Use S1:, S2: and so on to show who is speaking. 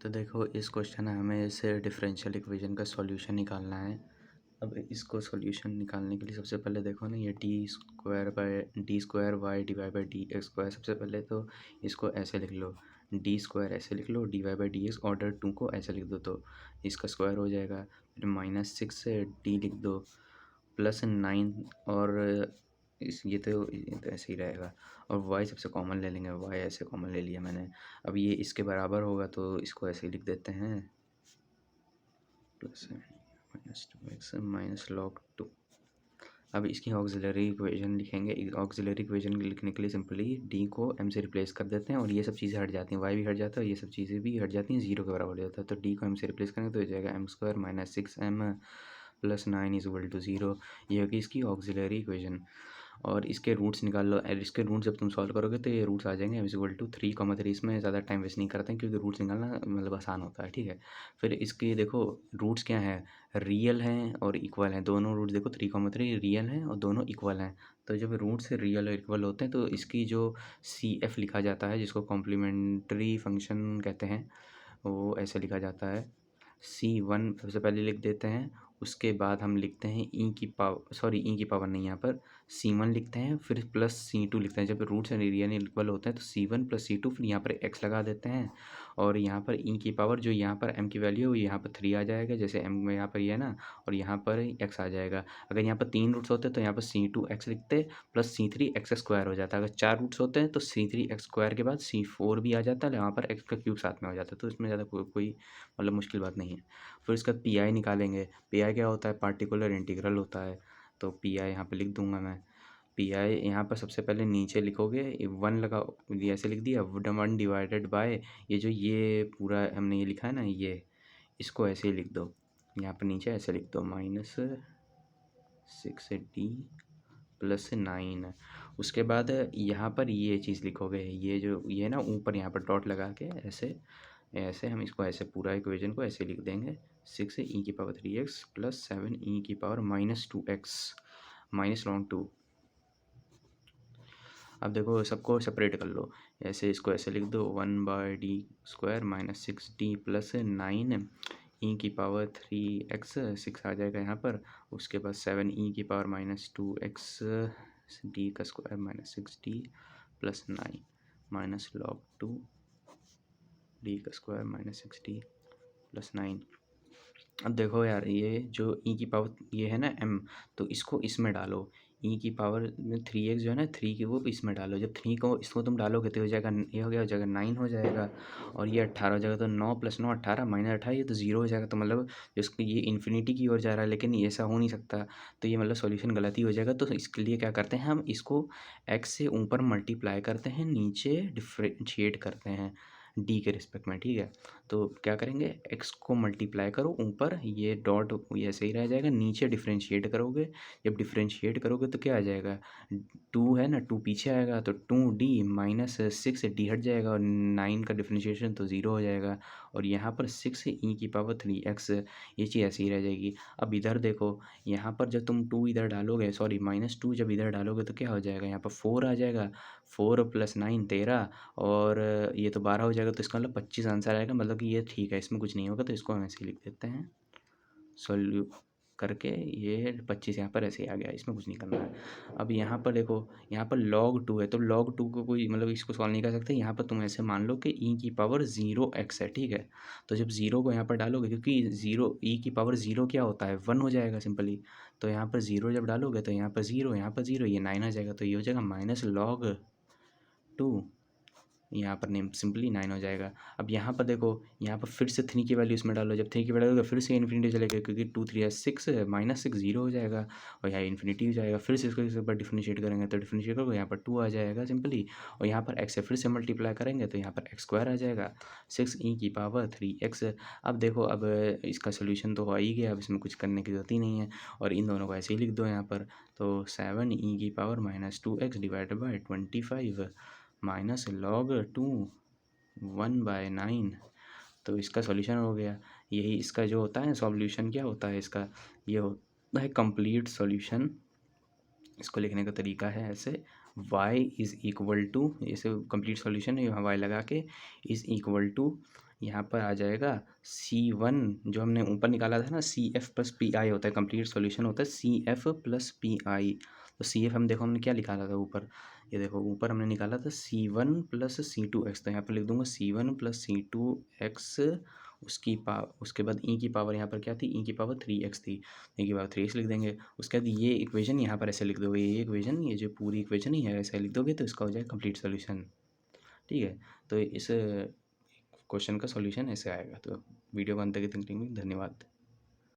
S1: तो देखो इस क्वेश्चन में हमें इस डिफरेंशियल इक्वेशन का सॉल्यूशन निकालना है। अब इसको सॉल्यूशन निकालने के लिए सबसे पहले देखो ना, ये D square Y divide by D X square. सबसे पहले तो इसको ऐसे लिख लो, डी स्क्वायर ऐसे लिख लो, D Y by D X order 2 को ऐसे लिख दो तो इसका स्क्वायर हो जाएगा। फिर -6 से डी लिख दो, +9 और ये तो ऐसे ही रहेगा। और वाई सबसे कॉमन ले लेंगे, वाई ऐसे कॉमन ले लिया मैंने। अब ये इसके बराबर होगा तो इसको ऐसे ही लिख देते हैं, +-2x -log 2। अब इसकी ऑक्सिलरी इक्वेशन लिखेंगे। ऑक्सिलरी इक्वेशन लिखने के लिए सिंपली डी को एम से रिप्लेस कर देते हैं और ये सब चीज़ें हट जाती हैं, वाई भी हट जाता है और ये सब चीज़ें भी हट जाती हैं, जीरो के बराबर हो जाता है। तो डी को एम से रिप्लेस करेंगे तो हो जाएगा m² -6m +9 = 0। ये होगी इसकी ऑक्सिलरी इक्वेशन। और इसके रूट्स निकाल लो। और इसके रूट्स जब तुम सॉल्व करोगे तो ये रूट्स आ जाएंगे m = 3, 3। इसमें ज़्यादा टाइम वेस्ट नहीं करते हैं क्योंकि रूट्स निकालना मतलब आसान होता है, ठीक है। फिर इसके देखो रूट्स क्या हैं, रियल हैं और इक्वल हैं। दोनों रूट्स देखो 3, 3 रियल हैं और दोनों इक्वल हैं। तो जब रूट्स रियल और इक्वल होते हैं तो इसकी जो CF लिखा जाता है, जिसको कॉम्प्लीमेंट्री फंक्शन कहते हैं, वो ऐसे लिखा जाता है। C1 सबसे पहले लिख देते हैं, उसके बाद हम लिखते हैं ई की पावर नहीं, यहाँ पर C1 लिखते हैं, फिर +C2 लिखते हैं। जब रूट्स एंड रियल इक्वल होते हैं तो C1 + C2, फिर यहाँ पर x लगा देते हैं और यहाँ पर ई की पावर जो यहाँ पर m की वैल्यू है वो यहाँ पर 3 आ जाएगा, जैसे m में यहाँ पर ये है ना, और यहाँ पर x आ जाएगा। अगर यहाँ पर 3 रूट्स होते तो यहाँ पर C2x लिखते +C3x² हो जाता। अगर 4 रूट्स होते हैं तो C3x² के बाद C4 भी आ जाता है, यहाँ पर x का क्यूब साथ में हो जाता है। तो इसमें ज़्यादा कोई मतलब मुश्किल बात नहीं है। फिर इसका पी निकालेंगे। पी क्या होता है, पार्टिकुलर इंटीग्रल होता है। तो पी यहाँ पे लिख दूंगा मैं। पी यहाँ पर सबसे पहले नीचे लिखोगे 1 लगा, ये ऐसे लिख दिया 1 डिवाइडेड बाय ये जो ये पूरा हमने ये लिखा है ना, ये इसको ऐसे ही लिख दो। यहाँ पर नीचे ऐसे लिख दो -6d +9। उसके बाद यहाँ पर ये चीज़ लिखोगे, ये जो ये ना ऊपर यहाँ पर डॉट लगा के ऐसे ऐसे हम इसको ऐसे पूरा इक्वेशन को ऐसे लिख देंगे। 6e⁻3x + 7e⁻−2x -log 2। अब देखो सबको सेपरेट कर लो, ऐसे इसको ऐसे लिख दो 1/d² -6d +9 e⁻3x, 6 आ जाएगा यहाँ पर। उसके बाद 7e⁻−2x d² -6d +9 -log 2 d² -6d +9। अब देखो यार, ये जो ई की पावर ये है ना m, तो इसको इसमें डालो। e⁻3x जो है ना 3 की, वो इसमें डालो। जब 3 को इसको तुम डालोगे तो हो जाएगा, ये हो जाएगा 9 हो जाएगा। और ये 18 हो जाएगा, तो 9 + 9 18 -18 ये तो 0 हो जाएगा। तो मतलब इसको ये इन्फिनिटी की ओर जा रहा है, लेकिन ये ऐसा हो नहीं सकता। तो ये मतलब सॉल्यूशन गलत ही हो जाएगा। तो इसके लिए क्या करते हैं, हम इसको x से ऊपर मल्टीप्लाई करते हैं, नीचे डिफ्रेंशिएट करते हैं d के रिस्पेक्ट में, ठीक है। तो क्या करेंगे, x को मल्टीप्लाई करो ऊपर, ये डॉट ये ऐसे ही रह जाएगा। नीचे डिफ्रेंशिएट करोगे, जब डिफ्रेंशिएट करोगे तो क्या आ जाएगा, 2 है ना, 2 पीछे आएगा तो 2d -6d हट जाएगा और 9 का डिफ्रेंशिएशन तो 0 हो जाएगा। और यहाँ पर 6e⁻3x ये चीज़ ऐसी ही रह जाएगी। अब इधर देखो, यहाँ पर जब तुम 2 इधर डालोगे, सॉरी -2 जब इधर डालोगे तो क्या हो जाएगा, यहाँ पर 4 आ जाएगा। 4 + 9 13 और ये तो 12 हो जाएगा। तो इसका मतलब 25 आंसर आएगा। मतलब कि ये ठीक है, इसमें कुछ नहीं होगा। तो इसको हम ऐसे लिख देते हैं, सॉल्यू करके ये 25 यहाँ पर ऐसे ही आ गया, इसमें कुछ नहीं करना है। अब यहाँ पर देखो, यहाँ पर log 2 है तो log 2 को कोई मतलब इसको सॉल्व नहीं कर सकते। यहाँ पर तुम ऐसे मान लो कि e⁻0x है, ठीक है। तो जब 0 को यहाँ पर डालोगे, क्योंकि e⁻0 क्या होता है, 1 हो जाएगा सिंपली। तो यहाँ पर 0 जब डालोगे तो यहाँ पर 0, यहाँ पर 0, ये 9 आ जाएगा। तो ये हो जाएगा -log 2, यहाँ पर नेम सिंपली 9 हो जाएगा। अब यहाँ पर देखो, यहाँ पर फिर से 3 की वैल्यू इसमें डालो। जब 3 की वैल्यू होगा फिर से इन्फिनिटी चलेगा, क्योंकि 2 3 6 -6 0 हो जाएगा और यहाँ इन्फिनिटी हो जाएगा। फिर से इसको इस पर डिफरेंशिएट करेंगे तो डिफरेंशिएट करोगे, यहाँ पर 2 आ जाएगा सिंपली। और यहाँ पर x से फिर से मल्टीप्लाई करेंगे तो यहाँ पर x² आ जाएगा 6e⁻3x। अब देखो, अब इसका सोल्यूशन तो हो ही गया, अब इसमें कुछ करने की जरूरत ही नहीं है। और इन दोनों को ऐसे ही लिख दो यहाँ पर। तो 7e⁻−2x डिवाइडेड बाई 25 -log 2 1/9। तो इसका सॉल्यूशन हो गया। यही इसका जो होता है सॉल्यूशन, क्या होता है इसका, ये होता है कंप्लीट सॉल्यूशन। इसको लिखने का तरीका है ऐसे, y = ऐसे कंप्लीट सॉल्यूशन है, यहाँ y लगा के =, यहाँ पर आ जाएगा C1 जो हमने ऊपर निकाला था ना, CF प्लस पी आई होता है, कंप्लीट सॉल्यूशन होता है CF प्लस पी आई। तो CF हम देखो हमने क्या निकाला था ऊपर, ये देखो ऊपर हमने निकाला था C1 प्लस C2x। तो यहाँ पर लिख दूंगा C1 प्लस C2x, उसके बाद ई की पावर यहाँ पर क्या थी, ई की पावर 3x थी, ई की पावर 3x लिख देंगे। उसके बाद ये इक्वेशन यहाँ पर ऐसे लिख दोगे, ये इक्वेशन, ये जो पूरी इक्वेशन ही है ऐसे लिख दोगे तो इसका हो जाएगा कंप्लीट सॉल्यूशन। ठीक है, तो इस क्वेश्चन का सॉल्यूशन ऐसे आएगा। तो वीडियो को अंत तक देखने के लिए धन्यवाद।